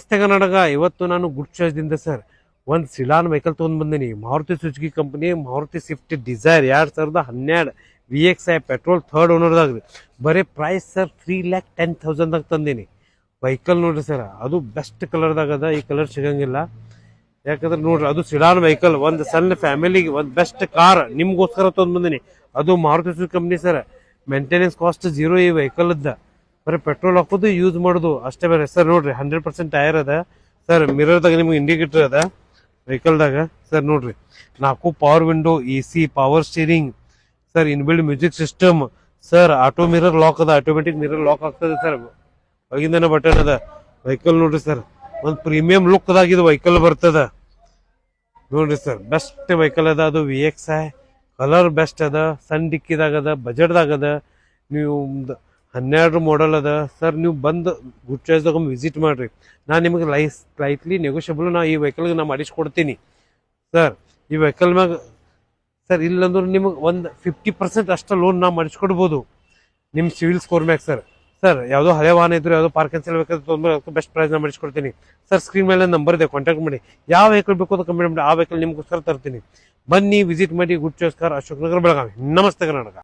ನಮಸ್ತೆ ಕರ್ನಾಟಕ. ಇವತ್ತು ನಾನು ಗುಡ್ ಚಾಯ್ಸ್ದಿಂದ ಸರ್ ಒಂದು ಸಿಡಾನ್ ವೆಹಿಕಲ್ ತೊಗೊಂಡು ಬಂದೀನಿ. Maruti Suzuki company Maruti Swift Dzire 2012 VXI petrol third ಓನರ್ದಾಗ್ರಿ. ಬರೀ ಪ್ರೈಸ್ ಸರ್ 3,10,000ದಾಗ ತಂದೀನಿ. ವೆಹಿಕಲ್ ನೋಡ್ರಿ ಸರ್, ಅದು ಬೆಸ್ಟ್ ಕಲರ್ದಾಗದ. ಈ ಕಲರ್ ಸಿಗಂಗಿಲ್ಲ, ಯಾಕಂದ್ರೆ ನೋಡ್ರಿ ಅದು ಸಿಡಾನ್ ವೆಹಿಕಲ್. ಒಂದು ಸಣ್ಣ ಫ್ಯಾಮಿಲಿಗೆ ಒಂದು ಬೆಸ್ಟ್ ಕಾರ್ ನಿಮ್ಗೋಸ್ಕರ ತೊಗೊಂಡು ಬಂದೀನಿ. ಅದು Maruti Suzuki company sir. Maintenance cost zero ಈ ವೆಹಿಕಲ್ ಇದ್ದ. ಬರೀ ಪೆಟ್ರೋಲ್ ಹಾಕೋದು ಯೂಸ್ ಮಾಡೋದು ಅಷ್ಟೇ. ಬೇರೆ ಸರ್ ನೋಡ್ರಿ 100% ಟೈರ್ ಅದ ಸರ್. ಮಿರರ್ದಾಗ ನಿಮ್ಗೆ ಇಂಡಿಕೇಟರ್ ಅದ ವೆಹಿಕಲ್ದಾಗ ಸರ್. ನೋಡ್ರಿ 4 power window, AC, power steering sir, inbuilt music system sir. Auto mirror lock ಅದ, ಆಟೋಮೆಟಿಕ್ ಮಿರರ್ ಲಾಕ್ ಆಗ್ತದೆ ಸರ್. ಒಳಗಿಂದನೇ ಬಟನ್ ಅದ. ವೆಹಿಕಲ್ ನೋಡ್ರಿ ಸರ್, ಒಂದು ಪ್ರೀಮಿಯಂ ಲುಕ್ ದಾಗ ಇದು ವೆಹಿಕಲ್ ಬರ್ತದ ನೋಡ್ರಿ ಸರ್. ಬೆಸ್ಟ್ ವೆಹಿಕಲ್ ಅದ. ಅದು VXI ಕಲರ್ ಬೆಸ್ಟ್ ಅದ. ಸಣ್ಣ ಡಿಕ್ಕಿದಾಗ ಅದ, ಬಜೆಟ್ದಾಗ ಅದ. ನೀವು 12 ಮಾಡಲ್ ಅದ ಸರ್. ನೀವು ಬಂದು ಗುಡ್ ಚಾಯ್ಸ್ದಾಗ ವಿಸಿಟ್ ಮಾಡ್ರಿ. ನಾನು ನಿಮಗೆ ಸ್ಲೈಟ್ಲಿ ನೆಗೋಷಿಯಬಲ್ ಈ ವೆಹಿಕಲ್ಗೆ ನಾನು ಮಾಡಿಸ್ಕೊಡ್ತೀನಿ ಸರ್. ಈ ವೆಹಿಕಲ್ ಮ್ಯಾಗ ಸರ್ ಇಲ್ಲಂದ್ರೆ ನಿಮಗೆ ಒಂದು 50% ಅಷ್ಟು ಲೋನ್ ನಾವು ಮಾಡಿಸ್ಕೊಡ್ಬೋದು ನಿಮ್ಮ ಸಿವಿಲ್ ಸ್ಕೋರ್ ಮ್ಯಾಗ ಸರ್. ಸರ್ ಯಾವುದೋ ಹಳೆ ವಾಹನ ಇದ್ರು, ಯಾವುದೋ ಪಾರ್ಕ್ ಕ್ಯಾನ್ಸಲ್ ಬೇಕಾದ್ರೆ ತೊಗೊಂಡ್ರೆ ಅದಕ್ಕೆ ಬೆಸ್ಟ್ ಪ್ರೈಸ್ ನಾನು ಮಾಡಿಸ್ಕೊಡ್ತೀನಿ ಸರ್. ಸ್ಕ್ರೀನ್ ಮೇಲೆ ನಂಬರ್ ಇದೆ, ಕಾಂಟ್ಯಾಕ್ಟ್ ಮಾಡಿ. ಯಾವ ವೆಹಿಕಲ್ ಬೇಕು ಅಂತ ಕಮೆಂಟ್ ಮಾಡಿ, ಆ ವೆಹಿಕಲ್ ನಿಮ್ಗೋಸ್ಕರ ತರ್ತೀನಿ. ಬನ್ನಿ, ವಿಸಿಟ್ ಮಾಡಿ. Good choice car, Ashok Nagar, Belagavi. ನಮಸ್ತೆ ಕರ್ನಾಟಕ.